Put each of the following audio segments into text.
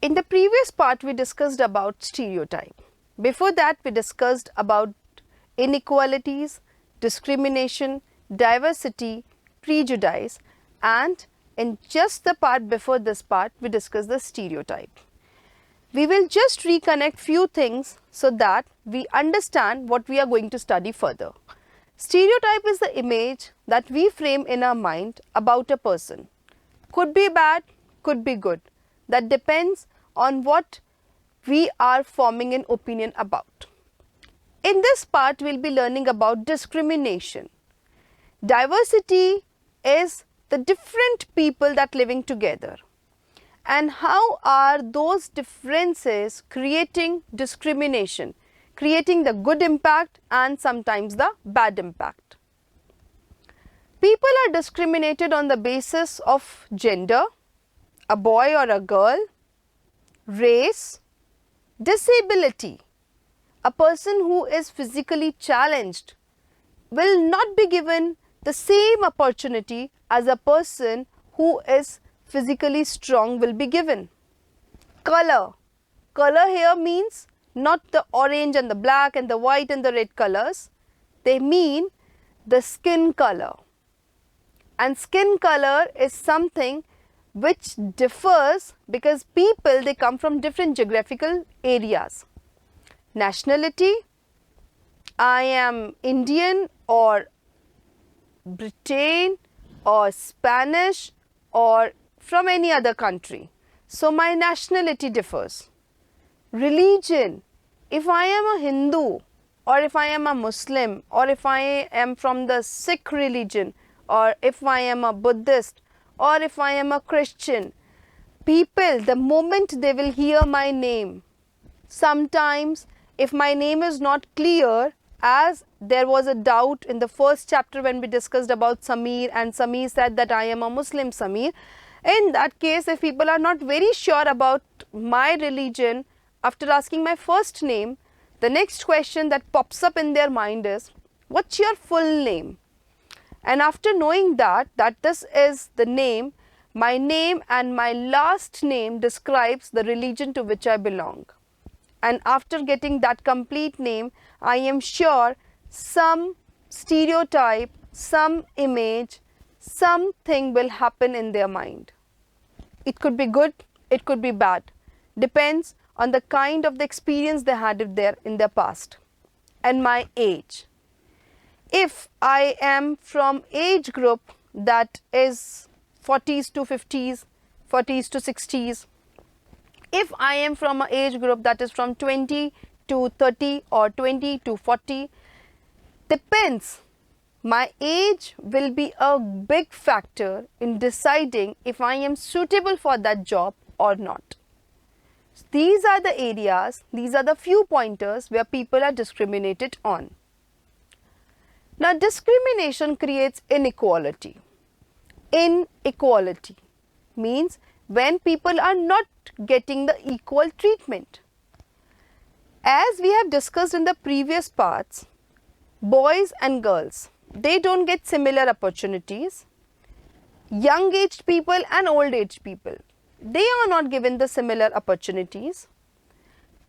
In the previous part, we discussed about stereotype. Before that, we discussed about inequalities, discrimination, diversity, prejudice, and in just the part before this part, we discussed the stereotype. We will just reconnect few things so that we understand what we are going to study further. Stereotype is the image that we frame in our mind about a person. Could be bad, could be good. That depends on what we are forming an opinion about. In this part, we will be learning about discrimination. Diversity is the different people that living together. And how are those differences creating discrimination, creating the good impact and sometimes the bad impact. People are discriminated on the basis of gender, a boy or a girl, race, disability. A person who is physically challenged will not be given the same opportunity as a person who is physically strong will be given. Color. Color here means not the orange and the black and the white and the red colors. They mean the skin color. And skin color is something which differs because people, they come from different geographical areas. Nationality, I am Indian or Britain or Spanish or from any other country. So my nationality differs. Religion, if I am a Hindu or if I am a Muslim or if I am from the Sikh religion or if I am a Buddhist or if I am a Christian, people, the moment they will hear my name, sometimes if my name is not clear, as there was a doubt in the first chapter when we discussed about Samir and Samir said that I am a Muslim Samir. In that case, if people are not very sure about my religion, after asking my first name, the next question that pops up in their mind is, what's your full name? And after knowing that this is the name, my name and my last name describes the religion to which I belong. And after getting that complete name, I am sure some stereotype, some image, something will happen in their mind. It could be good, it could be bad. Depends on the kind of the experience they had in their past. And my age. If I am from age group that is 40s to 50s, 40s to 60s, if I am from an age group that is from 20 to 30 or 20 to 40, depends. My age will be a big factor in deciding if I am suitable for that job or not. These are the areas, these are the few pointers where people are discriminated on. Now, discrimination creates inequality. Inequality means when people are not getting the equal treatment. As we have discussed in the previous parts, boys and girls, they don't get similar opportunities. Young aged people and old aged people, they are not given the similar opportunities.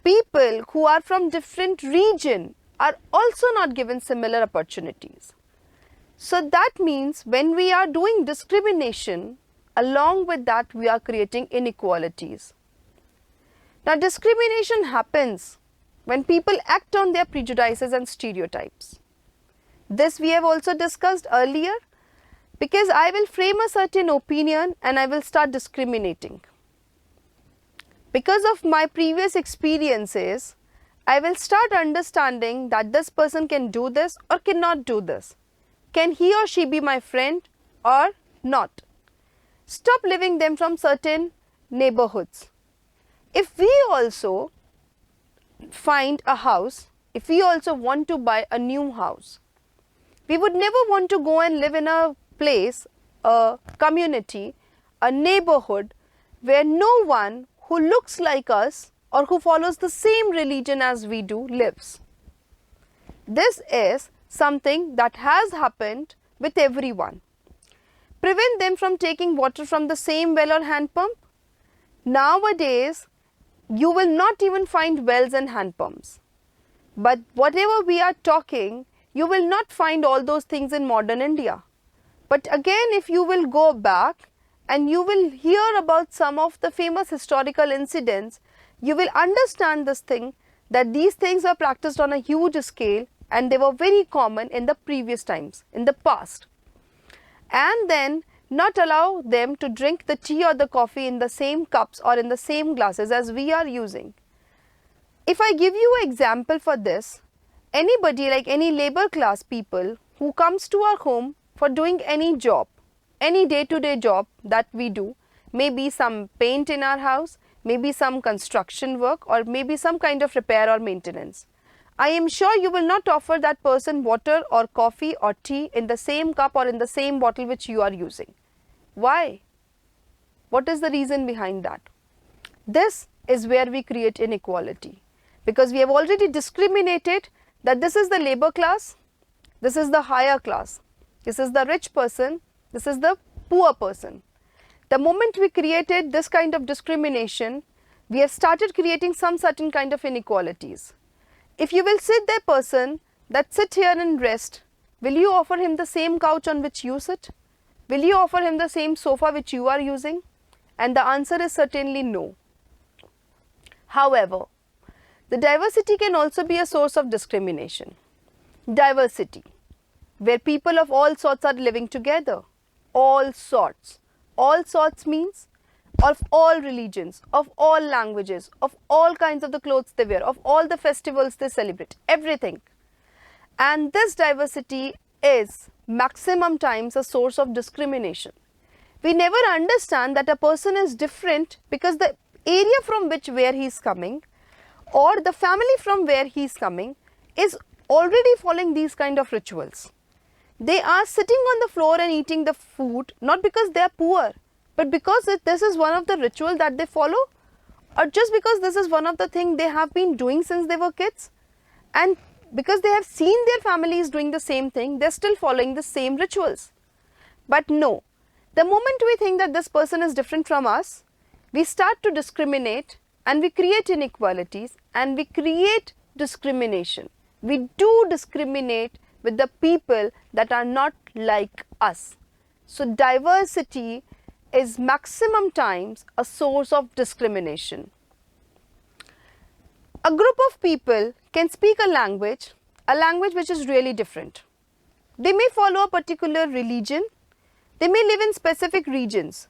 People who are from different region are also not given similar opportunities. So that means when we are doing discrimination, along with that we are creating inequalities. Now, discrimination happens when people act on their prejudices and stereotypes. This we have also discussed earlier, because I will frame a certain opinion and I will start discriminating. Because of my previous experiences, I will start understanding that this person can do this or cannot do this. Can he or she be my friend or not? Stop living them from certain neighborhoods. If we also find a house, if we also want to buy a new house, we would never want to go and live in a place, a community, a neighborhood where no one who looks like us or who follows the same religion as we do lives. This is something that has happened with everyone. Prevent them from taking water from the same well or hand pump. Nowadays, you will not even find wells and hand pumps. But whatever we are talking, you will not find all those things in modern India. But again, if you will go back and you will hear about some of the famous historical incidents, you will understand this thing, that these things were practiced on a huge scale and they were very common in the previous times, in the past. And then not allow them to drink the tea or the coffee in the same cups or in the same glasses as we are using. If I give you an example for this, anybody like any labor class people who comes to our home for doing any job, any day-to-day job that we do, maybe some paint in our house, maybe some construction work, or maybe some kind of repair or maintenance. I am sure you will not offer that person water or coffee or tea in the same cup or in the same bottle which you are using. Why? What is the reason behind that? This is where we create inequality, because we have already discriminated that this is the labor class, this is the higher class, this is the rich person, this is the poor person. The moment we created this kind of discrimination, we have started creating some certain kind of inequalities. If you will sit there person that sit here and rest, will you offer him the same couch on which you sit? Will you offer him the same sofa which you are using? And the answer is certainly no. However, the diversity can also be a source of discrimination. Diversity, where people of all sorts are living together. All sorts. All sorts means of all religions, of all languages, of all kinds of the clothes they wear, of all the festivals they celebrate, everything. And this diversity is maximum times a source of discrimination. We never understand that a person is different because the area from where he is coming or the family from where he is coming is already following these kind of rituals. They are sitting on the floor and eating the food not because they are poor, but because this is one of the ritual that they follow, or just because this is one of the things they have been doing since they were kids, and because they have seen their families doing the same thing, they are still following the same rituals. But no, the moment we think that this person is different from us, we start to discriminate and we create inequalities and we create discrimination. We do discriminate with the people that are not like us. So diversity is maximum times a source of discrimination. A group of people can speak a language which is really different. They may follow a particular religion, they may live in specific regions,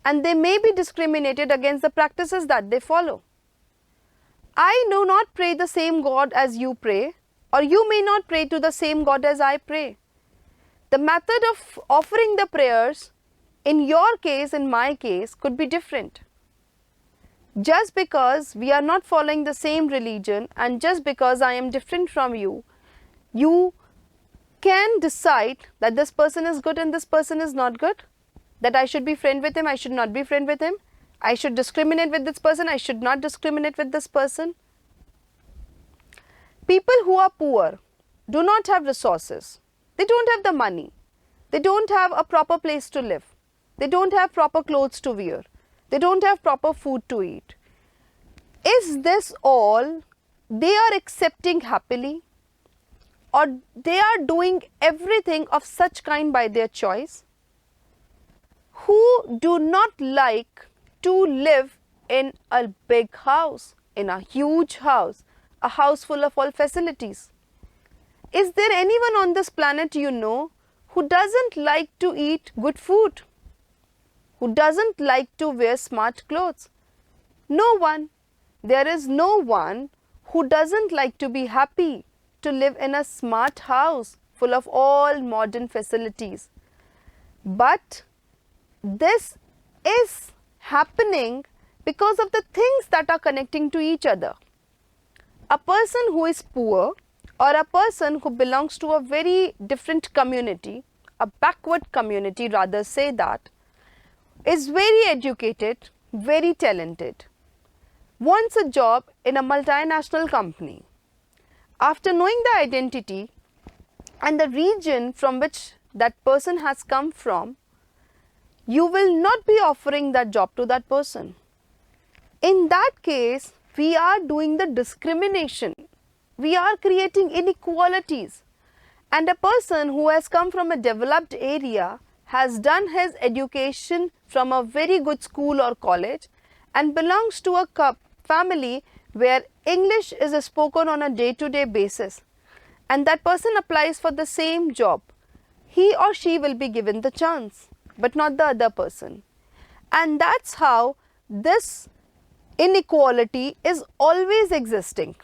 and they may be discriminated against the practices that they follow. I do not pray the same God as you pray, or you may not pray to the same God as I pray. The method of offering the prayers in your case, in my case, could be different. Just because we are not following the same religion and just because I am different from you, you can decide that this person is good and this person is not good, that I should be friend with him, I should not be friend with him, I should discriminate with this person, I should not discriminate with this person. People who are poor do not have resources, they don't have the money, they don't have a proper place to live, they don't have proper clothes to wear, they don't have proper food to eat. Is this all they are accepting happily, or they are doing everything of such kind by their choice? Who do not like to live in a big house, in a huge house, a house full of all facilities? Is there anyone on this planet you know who doesn't like to eat good food? Who doesn't like to wear smart clothes? No one. There is no one who doesn't like to be happy to live in a smart house full of all modern facilities. But this is happening because of the things that are connecting to each other. A person who is poor or a person who belongs to a very different community, a backward community rather say that, is very educated, very talented, wants a job in a multinational company. After knowing the identity and the region from which that person has come from, you will not be offering that job to that person. in that case, we are doing the discrimination. We are creating inequalities. And a person who has come from a developed area has done his education from a very good school or college and belongs to a family where English is spoken on a day-to-day basis, and that person applies for the same job, he or she will be given the chance, but not the other person. And that's how this inequality is always existing,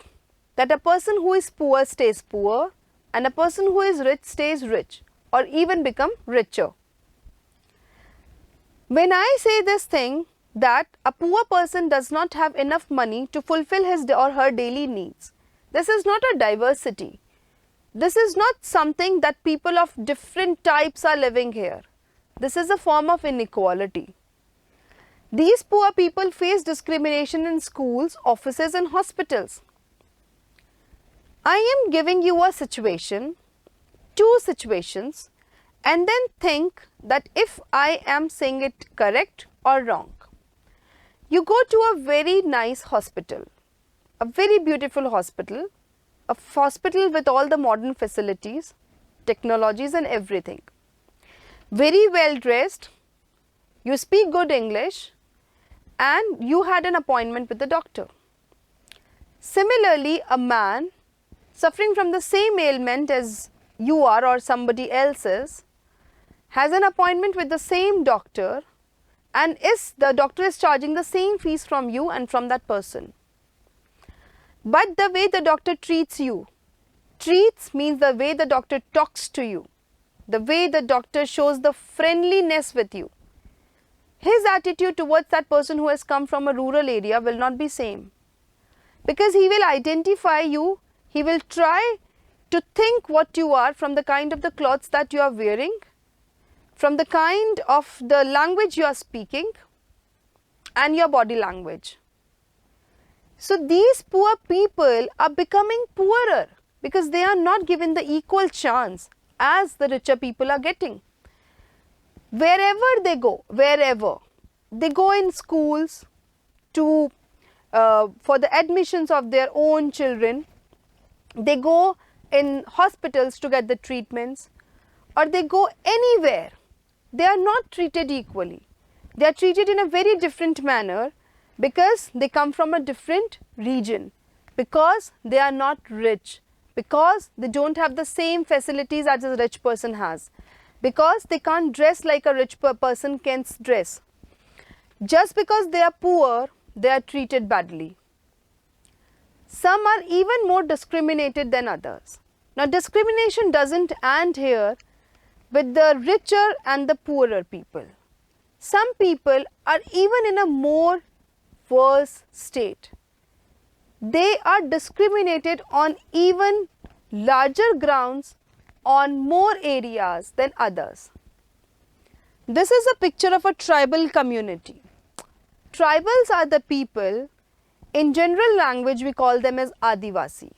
that a person who is poor stays poor and a person who is rich stays rich or even become richer. When I say this thing, that a poor person does not have enough money to fulfill his or her daily needs, this is not a diversity. This is not something that people of different types are living here. This is a form of inequality. These poor people face discrimination in schools, offices and hospitals. I am giving you a situation, two situations, and then think that if I am saying it correct or wrong. You go to a very nice hospital, a very beautiful hospital, a hospital with all the modern facilities, technologies and everything. Very well dressed, you speak good English, and you had an appointment with the doctor. Similarly, a man suffering from the same ailment as you are or somebody else is, has an appointment with the same doctor, and the doctor is charging the same fees from you and from that person. But the way the doctor treats you, treats means the way the doctor talks to you, the way the doctor shows the friendliness with you. His attitude towards that person who has come from a rural area will not be same, because he will identify you, he will try to think what you are from the kind of the clothes that you are wearing, from the kind of the language you are speaking and your body language. So these poor people are becoming poorer because they are not given the equal chance as the richer people are getting. Wherever they go in schools to for the admissions of their own children, they go in hospitals to get the treatments, or they go anywhere, they are not treated equally. They are treated in a very different manner because they come from a different region, because they are not rich, because they don't have the same facilities as a rich person has, because they can't dress like a rich person can dress. Just because they are poor, they are treated badly. Some are even more discriminated than others. Now, discrimination doesn't end here with the richer and the poorer people. Some people are even in a more worse state. They are discriminated on even larger grounds, on more areas than others. This is a picture of a tribal community. Tribals are the people, in general language we call them as Adivasi.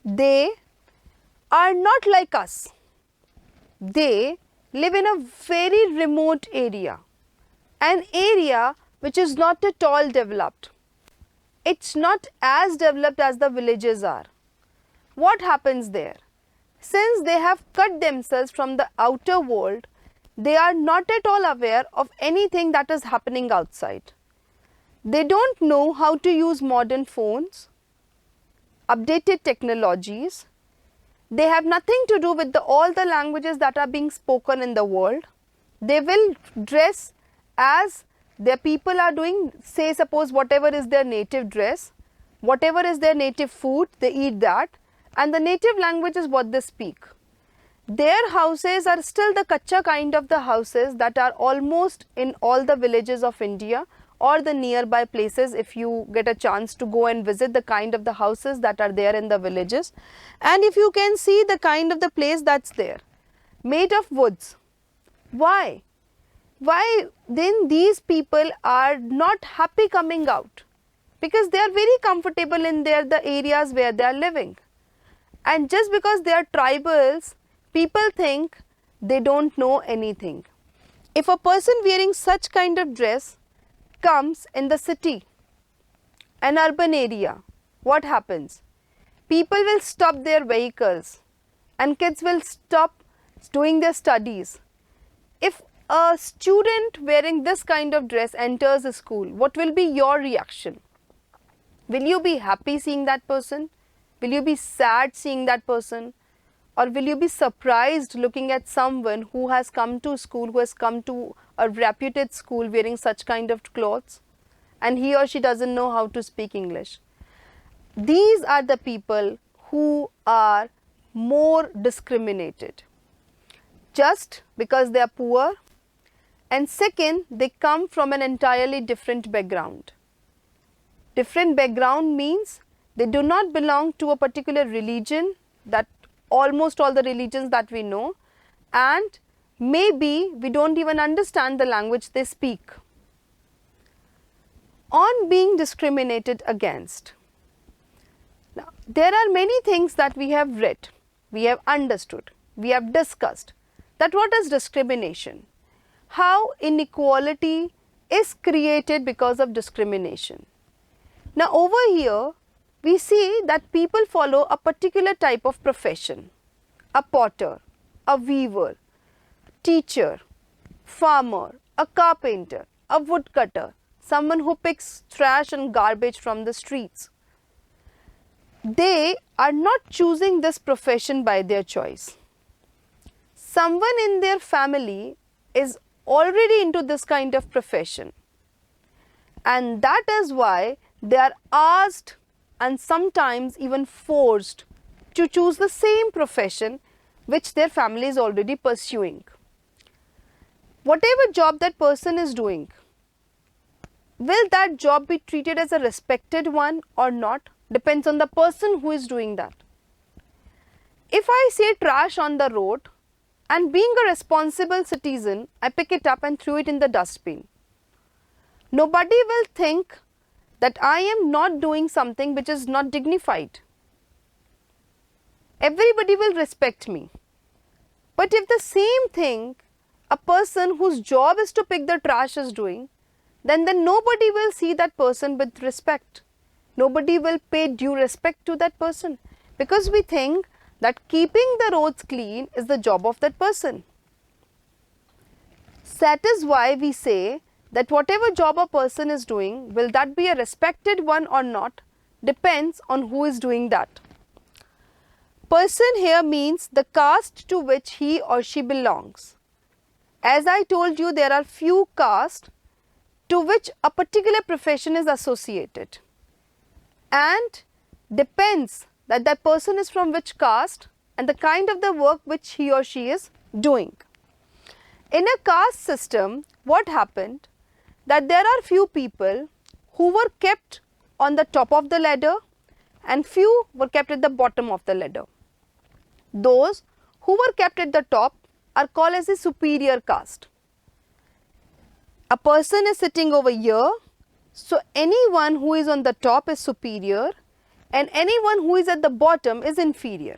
They are not like us. They live in a very remote area, an area which is not at all developed. It's not as developed as the villages are. What happens there? Since they have cut themselves from the outer world, they are not at all aware of anything that is happening outside. They don't know how to use modern phones, updated technologies. They have nothing to do with all the languages that are being spoken in the world. They will dress as their people are doing, say suppose whatever is their native dress, whatever is their native food, they eat that, and the native language is what they speak. Their houses are still the kacha kind of the houses that are almost in all the villages of India or the nearby places. If you get a chance to go and visit the kind of the houses that are there in the villages, and if you can see the kind of the place that's there, made of woods. Why? Why then these people are not happy coming out? Because they are very comfortable in the areas where they are living. And just because they are tribals, people think they don't know anything. If a person wearing such kind of dress comes in the city, an urban area, what happens? People will stop their vehicles and kids will stop doing their studies. If a student wearing this kind of dress enters a school, what will be your reaction? Will you be happy seeing that person? Will you be sad seeing that person? Or will you be surprised looking at someone who has come to school, who has come to a reputed school wearing such kind of clothes, and he or she doesn't know how to speak English? These are the people who are more discriminated just because they are poor, and second, they come from an entirely different background. Different background means they do not belong to a particular religion, that almost all the religions that we know, and maybe we don't even understand the language they speak. On being discriminated against. Now, there are many things that we have read, we have understood, we have discussed that what is discrimination, how inequality is created because of discrimination. Now, over here we see that people follow a particular type of profession, a potter, a weaver, teacher, farmer, a carpenter, a woodcutter, someone who picks trash and garbage from the streets. They are not choosing this profession by their choice. Someone in their family is already into this kind of profession, and that is why they are asked and sometimes even forced to choose the same profession which their family is already pursuing. Whatever job that person is doing, will that job be treated as a respected one or not? Depends on the person who is doing that. If I see trash on the road and being a responsible citizen, I pick it up and throw it in the dustbin, nobody will think that I am not doing something which is not dignified. Everybody will respect me. But if the same thing a person whose job is to pick the trash is doing, then nobody will see that person with respect. Nobody will pay due respect to that person, because we think that keeping the roads clean is the job of that person. That is why we say that whatever job a person is doing, will that be a respected one or not, depends on who is doing that. Person here means the caste to which he or she belongs. As I told you, there are few castes to which a particular profession is associated, and depends that that person is from which caste and the kind of the work which he or she is doing. In a caste system, what happened? That there are few people who were kept on the top of the ladder and few were kept at the bottom of the ladder. Those who were kept at the top are called as a superior caste. A person is sitting over here, so anyone who is on the top is superior and anyone who is at the bottom is inferior,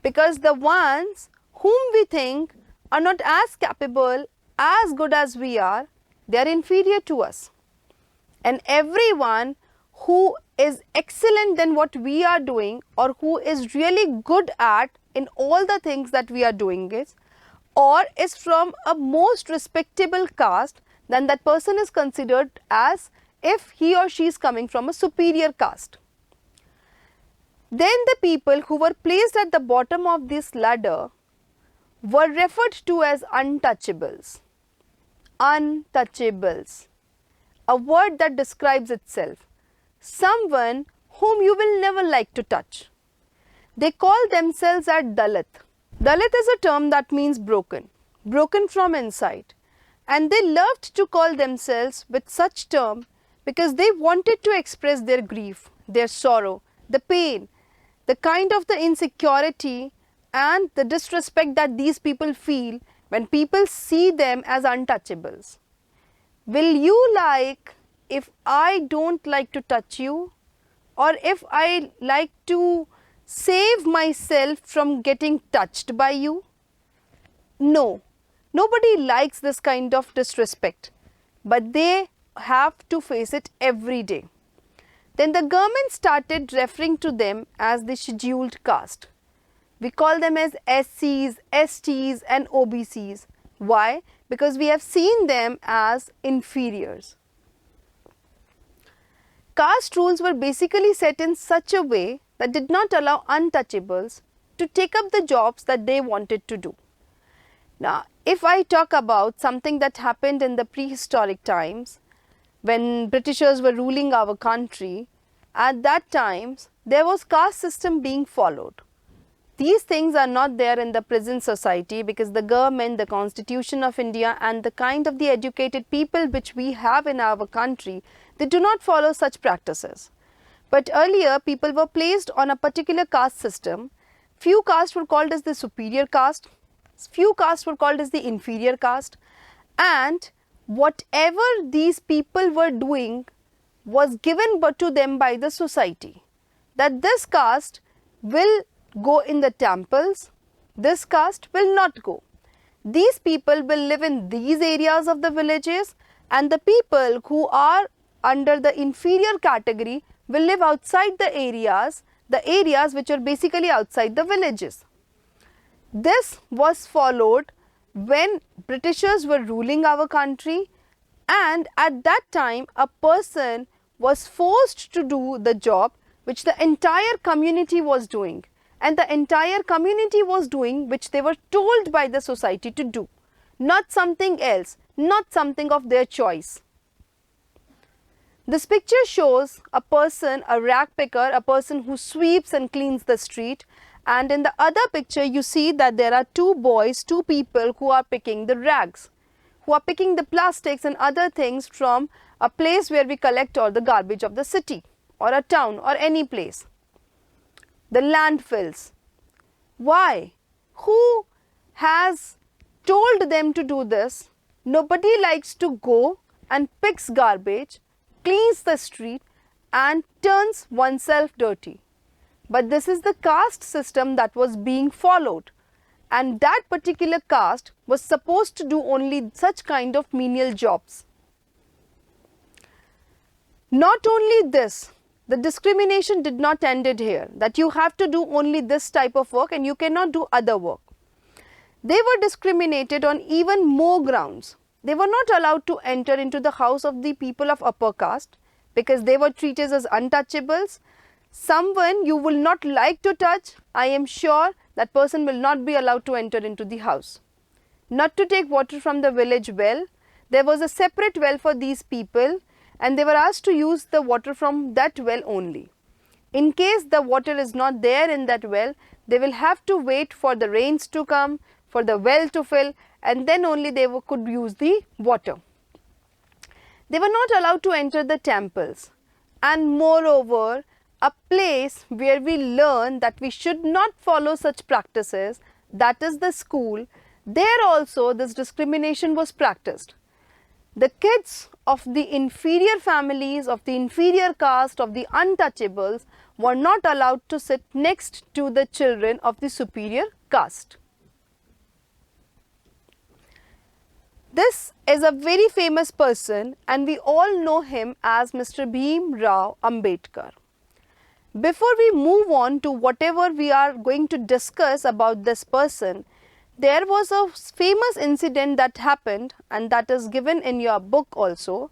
because the ones whom we think are not as capable, as good as we are, they are inferior to us, and everyone who is excellent than what we are doing or who is really good at in all the things that we are doing or is from a most respectable caste, then that person is considered as if he or she is coming from a superior caste. Then the people who were placed at the bottom of this ladder were referred to as untouchables. Untouchables, a word that describes itself. Someone whom you will never like to touch. They call themselves as Dalit. Dalit is a term that means broken, broken from inside, and they loved to call themselves with such term because they wanted to express their grief, their sorrow, the pain, the kind of the insecurity and the disrespect that these people feel when people see them as untouchables. Will you like if I don't like to touch you, or if I like to save myself from getting touched by you? No, nobody likes this kind of disrespect, but they have to face it every day. Then the government started referring to them as the scheduled caste. We call them as SCs, STs and OBCs. Why? Because we have seen them as inferiors. Caste rules were basically set in such a way that did not allow untouchables to take up the jobs that they wanted to do. Now, if I talk about something that happened in the prehistoric times, when Britishers were ruling our country, at that times there was caste system being followed. These things are not there in the present society because the government, the Constitution of India and the kind of the educated people which we have in our country, they do not follow such practices. But earlier people were placed on a particular caste system. Few castes were called as the superior caste, few castes were called as the inferior caste, and whatever these people were doing was given to them by the society. That this caste will go in the temples, this caste will not go. These people will live in these areas of the villages, and the people who are under the inferior category will live outside the areas which are basically outside the villages. This was followed when Britishers were ruling our country, and at that time a person was forced to do the job which the entire community was doing, and the entire community was doing which they were told by the society to do, not something else, not something of their choice. This picture shows a person, a rag picker, a person who sweeps and cleans the street, and in the other picture you see that there are two boys, two people who are picking the rags, who are picking the plastics and other things from a place where we collect all the garbage of the city or a town or any place. The landfills. Why? Who has told them to do this? Nobody likes to go and picks garbage, cleans the street and turns oneself dirty. But this is the caste system that was being followed, and that particular caste was supposed to do only such kind of menial jobs. Not only this, the discrimination did not end here, that you have to do only this type of work and you cannot do other work. They were discriminated on even more grounds. They were not allowed to enter into the house of the people of upper caste because they were treated as untouchables. Someone you will not like to touch, I am sure that person will not be allowed to enter into the house. Not to take water from the village well, there was a separate well for these people and they were asked to use the water from that well only. In case the water is not there in that well, they will have to wait for the rains to come, for the well to fill, and then only they could use the water. They were not allowed to enter the temples, and moreover, a place where we learn that we should not follow such practices, that is the school, there also this discrimination was practiced. The kids of the inferior families, of the inferior caste, of the untouchables were not allowed to sit next to the children of the superior caste. This is a very famous person and we all know him as Mr. Bhim Rao Ambedkar. Before we move on to whatever we are going to discuss about this person, there was a famous incident that happened and that is given in your book also,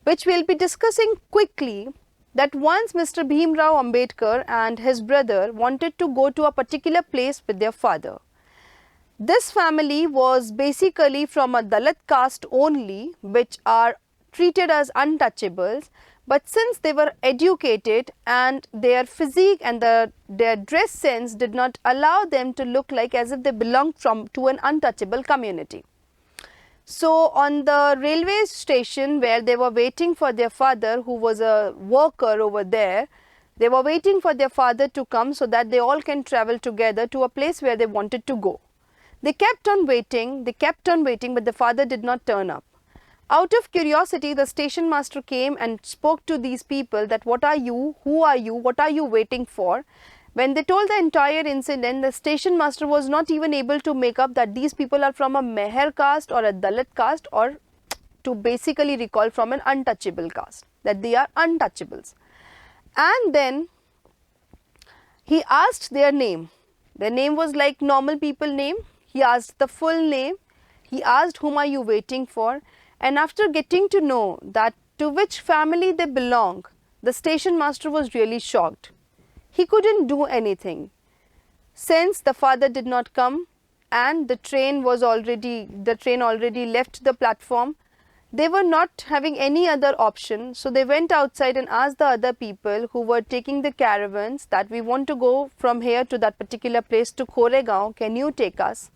which we will be discussing quickly, that once Mr. Bhim Rao Ambedkar and his brother wanted to go to a particular place with their father. This family was basically from a Dalit caste only, which are treated as untouchables, but since they were educated and their physique and their dress sense did not allow them to look like as if they belonged to an untouchable community. So on the railway station where they were waiting for their father, who was a worker over there, they were waiting for their father to come so that they all can travel together to a place where they wanted to go. They kept on waiting, but the father did not turn up. Out of curiosity, the station master came and spoke to these people that what are you, who are you, what are you waiting for? When they told the entire incident, the station master was not even able to make up that these people are from a Meher caste or a Dalit caste, or to basically recall from an untouchable caste, that they are untouchables. And then he asked their name. Their name was like normal people name. He asked the full name. He asked whom are you waiting for, and after getting to know that to which family they belong, the station master was really shocked. He couldn't do anything since the father did not come and the train already left the platform. They were not having any other option, so they went outside and asked the other people who were taking the caravans that we want to go from here to that particular place to Koregaon, can you take us?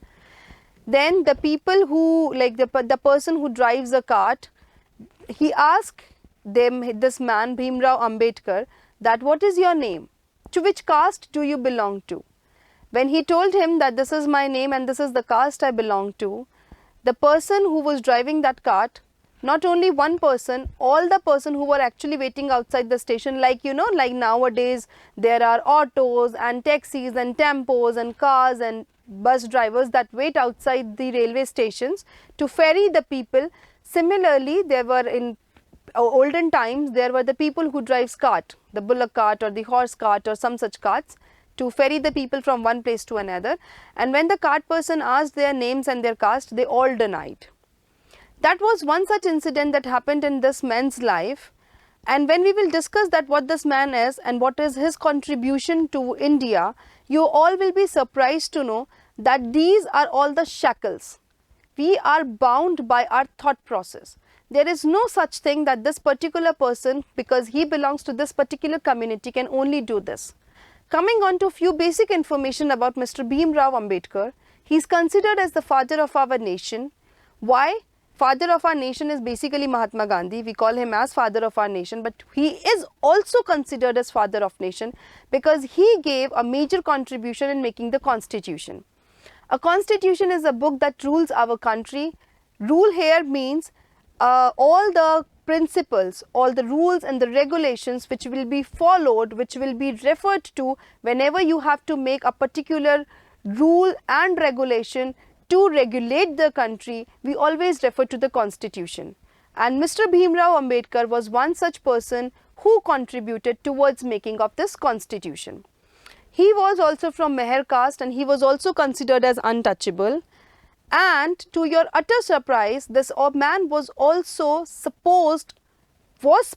Then the people who, like the person who drives a cart, he asked this man Bhimrao Ambedkar, that what is your name? To which caste do you belong to? When he told him that this is my name and this is the caste I belong to, the person who was driving that cart, not only one person, all the person who were actually waiting outside the station, like like nowadays there are autos and taxis and tempos and cars and bus drivers that wait outside the railway stations to ferry the people. Similarly, there were in olden times, there were the people who drives cart, the bullock cart or the horse cart or some such carts, to ferry the people from one place to another. And when the cart person asked their names and their caste, they all denied. That was one such incident that happened in this man's life. And when we will discuss that what this man is and what is his contribution to India, you all will be surprised to know that these are all the shackles. We are bound by our thought process. There is no such thing that this particular person, because he belongs to this particular community, can only do this. Coming on to a few basic information about Mr. Bhimrao Ambedkar, he is considered as the father of our nation. Why? Father of our nation is basically Mahatma Gandhi. We call him as father of our nation, but he is also considered as father of nation because he gave a major contribution in making the constitution. A constitution is a book that rules our country. Rule here means all the principles, all the rules and the regulations which will be followed, which will be referred to whenever you have to make a particular rule and regulation to regulate the country, we always refer to the constitution. And Mr. Bhimrao Ambedkar was one such person who contributed towards making of this constitution. He was also from Meher caste and he was also considered as untouchable. And to your utter surprise, this man was also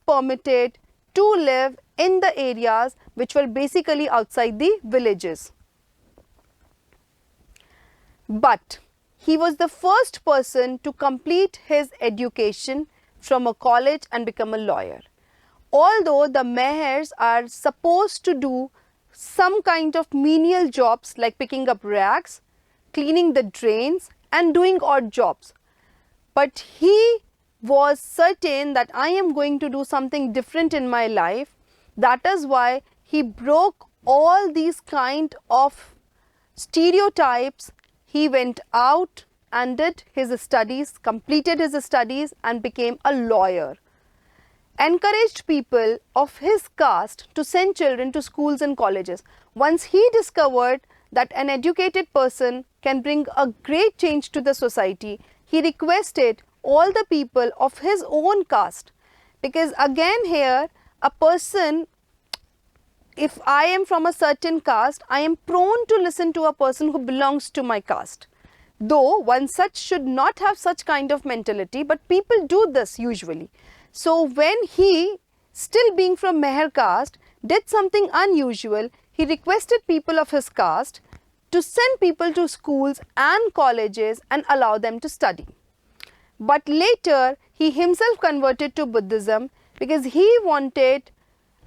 permitted to live in the areas which were basically outside the villages. But he was the first person to complete his education from a college and become a lawyer. Although the Mehers are supposed to do some kind of menial jobs like picking up rags, cleaning the drains and doing odd jobs, but he was certain that I am going to do something different in my life. That is why he broke all these kind of stereotypes. He went out and did his studies, completed his studies and became a lawyer. Encouraged people of his caste to send children to schools and colleges. Once he discovered that an educated person can bring a great change to the society, he requested all the people of his own caste, because again here a person, if I am from a certain caste, I am prone to listen to a person who belongs to my caste. Though one such should not have such kind of mentality, but people do this usually. So when he, still being from Meher caste, did something unusual, he requested people of his caste to send people to schools and colleges and allow them to study. But later he himself converted to Buddhism because he wanted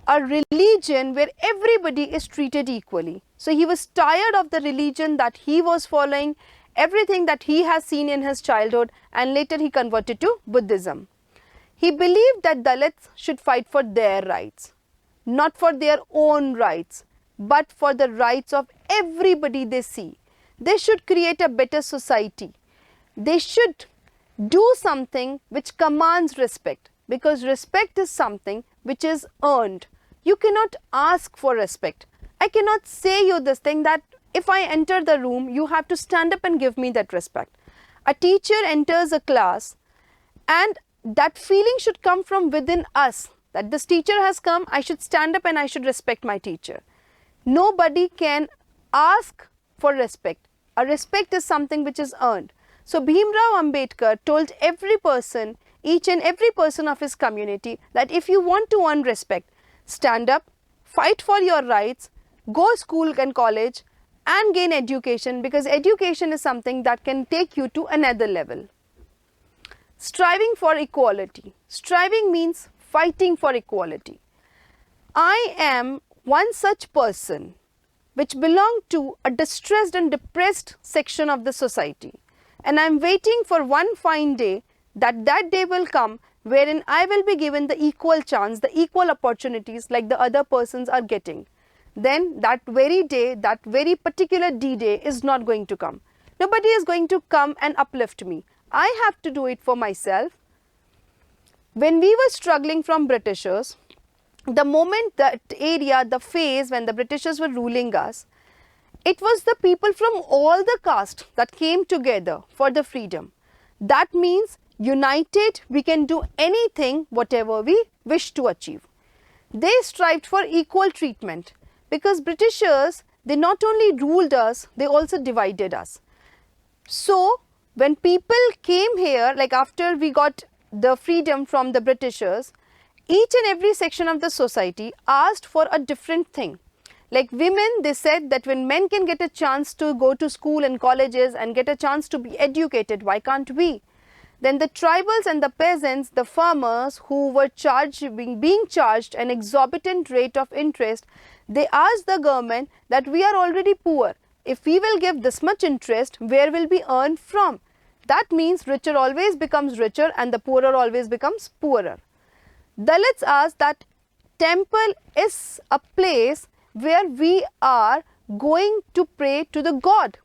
a religion where everybody is treated equally. So he was tired of the religion that he was following, everything that he has seen in his childhood, and later he converted to Buddhism. He believed that Dalits should fight for their rights, not for their own rights, but for the rights of everybody they see. They should create a better society. They should do something which commands respect, because respect is something which is earned. You cannot ask for respect. I cannot say you this thing that if I enter the room, you have to stand up and give me that respect. A teacher enters a class and that feeling should come from within us, that this teacher has come, I should stand up and I should respect my teacher. Nobody can ask for respect. A respect is something which is earned. So Bhimrao Ambedkar told every person, each and every person of his community, that if you want to earn respect, stand up, fight for your rights, go school and college and gain education, because education is something that can take you to another level. Striving for equality. Striving means fighting for equality. I am one such person which belong to a distressed and depressed section of the society, and I am waiting for one fine day that day will come wherein I will be given the equal chance, the equal opportunities like the other persons are getting. Then that very day, that very particular D-Day is not going to come. Nobody is going to come and uplift me. I have to do it for myself. When we were struggling from Britishers, the moment, that area, the phase when the Britishers were ruling us, it was the people from all the caste that came together for the freedom. That means united we can do anything whatever we wish to achieve. They strived for equal treatment, because Britishers, they not only ruled us, they also divided us. So when people came here, like after we got the freedom from the Britishers, each and every section of the society asked for a different thing. Like women, they said that when men can get a chance to go to school and colleges and get a chance to be educated, why can't we? Then the tribals and the peasants, the farmers who were being charged an exorbitant rate of interest, they asked the government that we are already poor. If we will give this much interest, where will we earn from? That means richer always becomes richer and the poorer always becomes poorer. Dalits asked that temple is a place where we are going to pray to the God.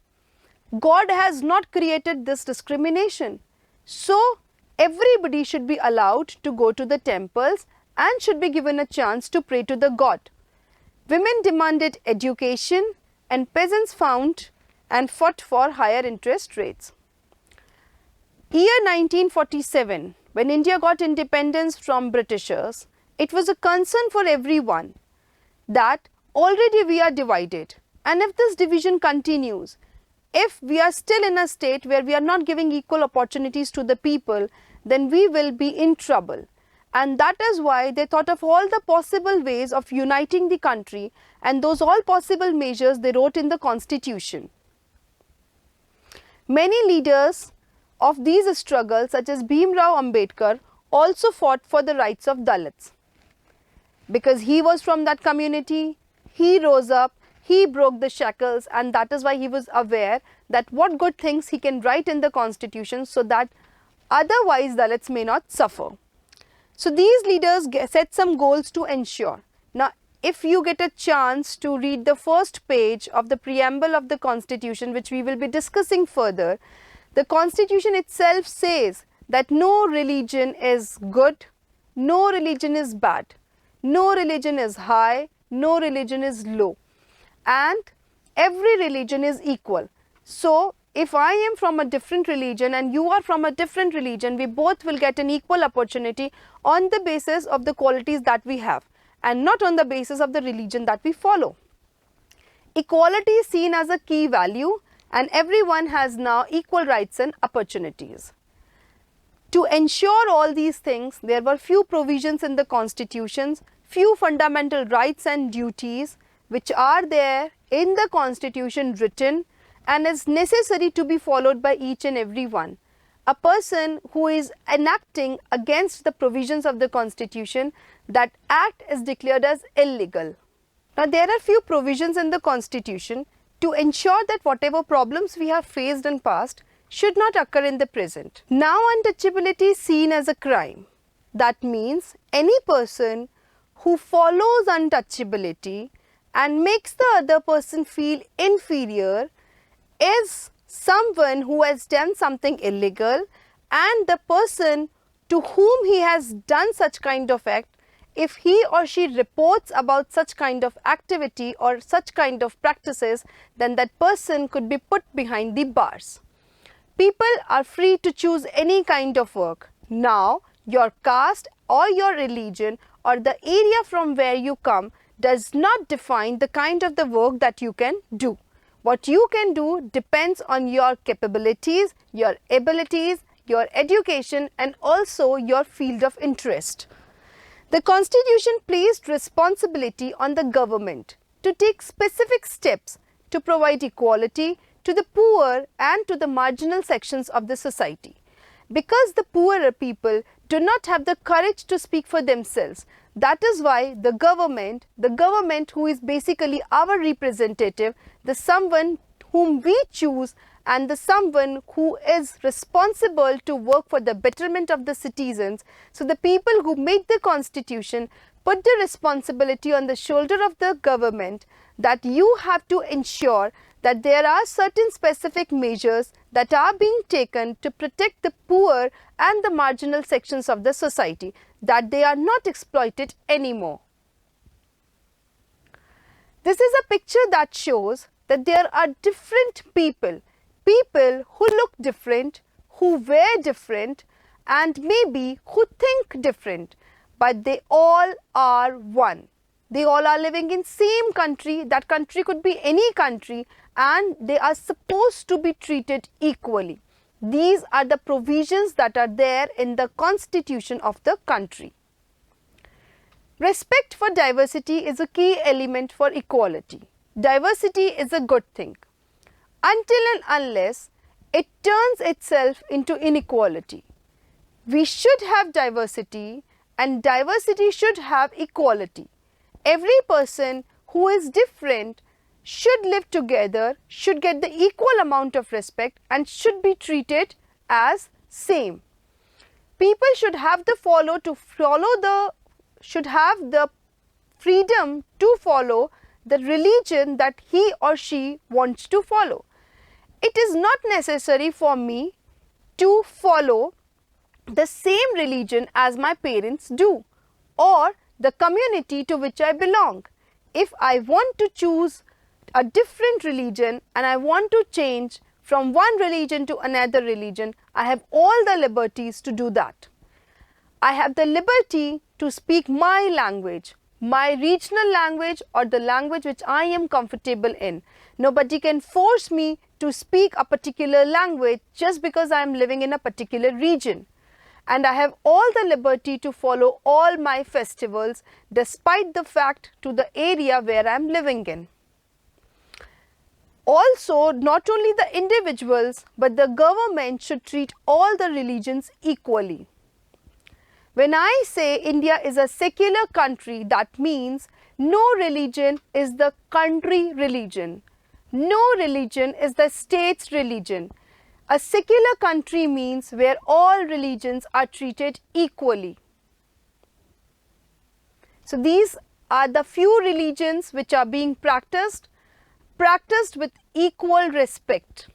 God has not created this discrimination. So everybody should be allowed to go to the temples and should be given a chance to pray to the God. Women demanded education and peasants found and fought for higher interest rates. Year 1947, when India got independence from Britishers, it was a concern for everyone that already we are divided, and if this division continues, if we are still in a state where we are not giving equal opportunities to the people, then we will be in trouble. And that is why they thought of all the possible ways of uniting the country, and those all possible measures they wrote in the constitution. Many leaders of these struggles, such as Bhimrao Ambedkar, also fought for the rights of Dalits. Because he was from that community, he rose up, he broke the shackles, and that is why he was aware that what good things he can write in the constitution so that otherwise Dalits may not suffer. So these leaders set some goals to ensure. Now, if you get a chance to read the first page of the preamble of the constitution, which we will be discussing further, the constitution itself says that no religion is good, no religion is bad, no religion is high, no religion is low, and every religion is equal. So if I am from a different religion and you are from a different religion, we both will get an equal opportunity on the basis of the qualities that we have and not on the basis of the religion that we follow. Equality is seen as a key value, and everyone has now equal rights and opportunities. To ensure all these things, there were few provisions in the constitutions, few fundamental rights and duties which are there in the constitution written and is necessary to be followed by each and every one. A person who is enacting against the provisions of the constitution, that act is declared as illegal. Now there are few provisions in the constitution to ensure that whatever problems we have faced in past should not occur in the present. Now untouchability is seen as a crime. That means any person who follows untouchability and makes the other person feel inferior is someone who has done something illegal, and the person to whom he has done such kind of act, if he or she reports about such kind of activity or such kind of practices, then that person could be put behind the bars. People are free to choose any kind of work. Now, your caste or your religion or the area from where you come does not define the kind of the work that you can do. What you can do depends on your capabilities, your abilities, your education, and also your field of interest. The Constitution placed responsibility on the government to take specific steps to provide equality to the poor and to the marginal sections of the society. Because the poorer people do not have the courage to speak for themselves, that is why the government who is basically our representative, the someone whom we choose and the someone who is responsible to work for the betterment of the citizens. So the people who made the Constitution put the responsibility on the shoulder of the government that you have to ensure that there are certain specific measures that are being taken to protect the poor and the marginal sections of the society, that they are not exploited anymore. This is a picture that shows that there are different people who look different, who wear different, and maybe who think different, but they all are one. They all are living in same country. That country could be any country, and they are supposed to be treated equally. These are the provisions that are there in the Constitution of the country. Respect for diversity is a key element for equality. Diversity is a good thing until and unless it turns itself into inequality. We should have diversity, and diversity should have equality. Every person who is different should live together, should get the equal amount of respect, and should be treated as same. People should have the freedom to follow the religion that he or she wants to follow. It is not necessary for me to follow the same religion as my parents do or the community to which I belong. If I want to choose a different religion and I want to change from one religion to another religion, I have all the liberties to do that. I have the liberty to speak my language, my regional language, or the language which I am comfortable in. Nobody can force me to speak a particular language just because I am living in a particular region. And I have all the liberty to follow all my festivals despite the fact to the area where I am living in. Also, not only the individuals, but the government should treat all the religions equally. When I say India is a secular country, that means no religion is the country religion. No religion is the state's religion. A secular country means where all religions are treated equally. So these are the few religions which are being practiced with equal respect.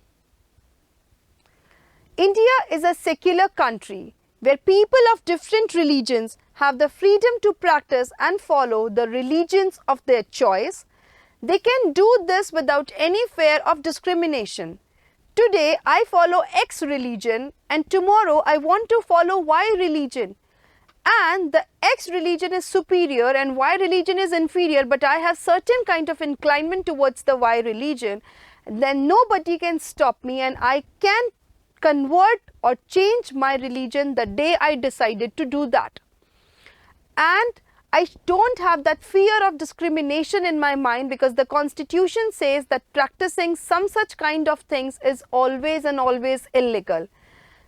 India is a secular country where people of different religions have the freedom to practice and follow the religions of their choice. They can do this without any fear of discrimination. Today I follow X religion and tomorrow I want to follow Y religion. And the X religion is superior and Y religion is inferior, but I have certain kind of inclination towards the Y religion, then nobody can stop me and I can convert or change my religion the day I decided to do that. And I don't have that fear of discrimination in my mind because the Constitution says that practicing some such kind of things is always and always illegal.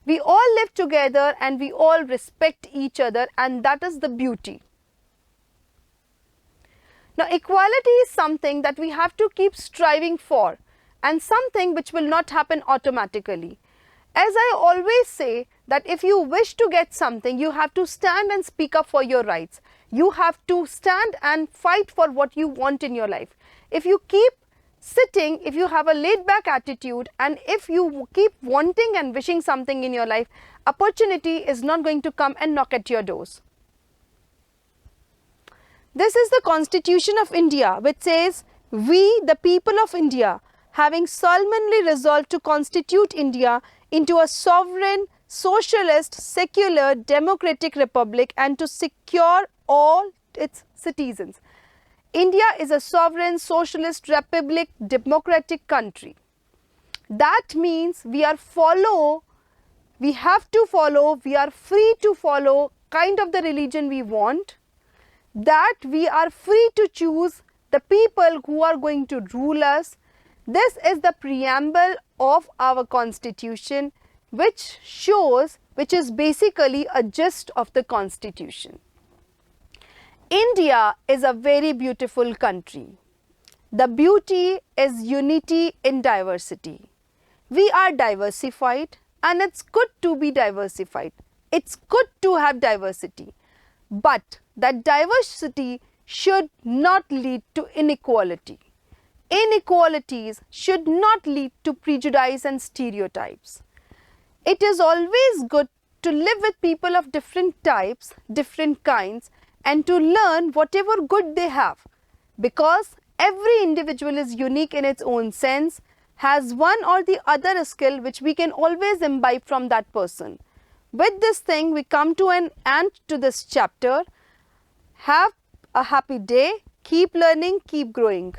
We all live together and we all respect each other, and that is the beauty. Now, equality is something that we have to keep striving for and something which will not happen automatically. As I always say that if you wish to get something, you have to stand and speak up for your rights. You have to stand and fight for what you want in your life. If you keep sitting, if you have a laid back attitude, and if you keep wanting and wishing something in your life, opportunity is not going to come and knock at your doors. This is the Constitution of India, which says, "We, the people of India, having solemnly resolved to constitute India into a sovereign, socialist, secular, democratic republic and to secure all its citizens. India is a sovereign, socialist, republic, democratic country. That means we have to follow, we are free to follow kind of the religion we want, that we are free to choose the people who are going to rule us. This is the preamble of our constitution, which is basically a gist of the constitution. India is a very beautiful country. The beauty is unity in diversity. We are diversified and it's good to be diversified. It's good to have diversity. But that diversity should not lead to inequality. Inequalities should not lead to prejudice and stereotypes. It is always good to live with people of different types, different kinds, and to learn whatever good they have, because every individual is unique in its own sense, has one or the other skill which we can always imbibe from that person. With this thing, we come to an end to this chapter. Have a happy day. Keep learning, keep growing.